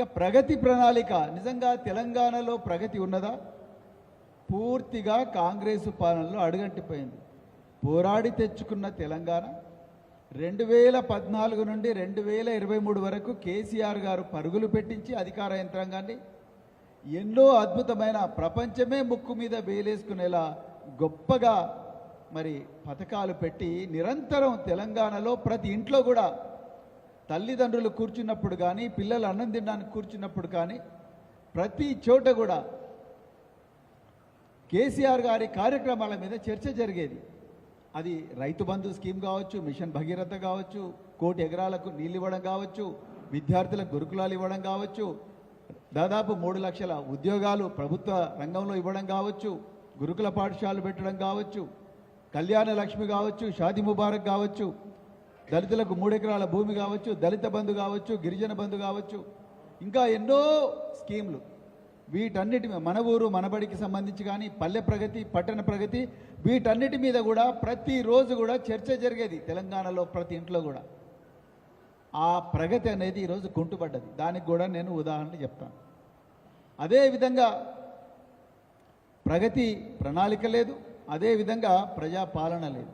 ఇక ప్రగతి ప్రణాళిక నిజంగా తెలంగాణలో ప్రగతి ఉన్నదా? పూర్తిగా కాంగ్రెస్ పాలనలో అడుగంటిపోయింది. పోరాడి తెచ్చుకున్న తెలంగాణ 2014 నుండి 2023 వరకు కేసీఆర్ గారు పరుగులు పెట్టించి అధికార యంత్రాంగాన్ని ఎన్నో అద్భుతమైన ప్రపంచమే ముక్కు మీద వేలేసుకునేలా గొప్పగా మరి పథకాలు పెట్టి నిరంతరం తెలంగాణలో ప్రతి ఇంట్లో కూడా తల్లిదండ్రులు కూర్చున్నప్పుడు కానీ పిల్లలు అన్నం తినడానికి కూర్చున్నప్పుడు కానీ ప్రతి చోట కూడా కేసీఆర్ గారి కార్యక్రమాల మీద చర్చ జరిగేది. అది రైతు బంధు స్కీమ్ కావచ్చు, మిషన్ భగీరథ కావచ్చు, 1 కోటి ఎకరాలకు నీళ్ళు ఇవ్వడం కావచ్చు, విద్యార్థులకు గురుకులాలు ఇవ్వడం కావచ్చు, దాదాపు 3 లక్షల ఉద్యోగాలు ప్రభుత్వ రంగంలో ఇవ్వడం కావచ్చు, గురుకుల పాఠశాలలు పెట్టడం కావచ్చు, కళ్యాణ లక్ష్మి కావచ్చు, షాదీ ముబారక్ కావచ్చు, దళితులకు 3 ఎకరాల భూమి కావచ్చు, దళిత బంధు కావచ్చు, గిరిజన బంధు కావచ్చు, ఇంకా ఎన్నో స్కీములు. వీటన్నిటి మన ఊరు మనబడికి సంబంధించి కానీ పల్లె ప్రగతి, పట్టణ ప్రగతి, వీటన్నిటి మీద కూడా ప్రతిరోజు కూడా చర్చ జరిగేది తెలంగాణలో ప్రతి ఇంట్లో కూడా. ఆ ప్రగతి అనేది ఈరోజు కుంటుపడ్డది. దానికి కూడా నేను ఉదాహరణ చెప్తాను. అదేవిధంగా ప్రగతి ప్రణాళిక లేదు, అదేవిధంగా ప్రజాపాలన లేదు.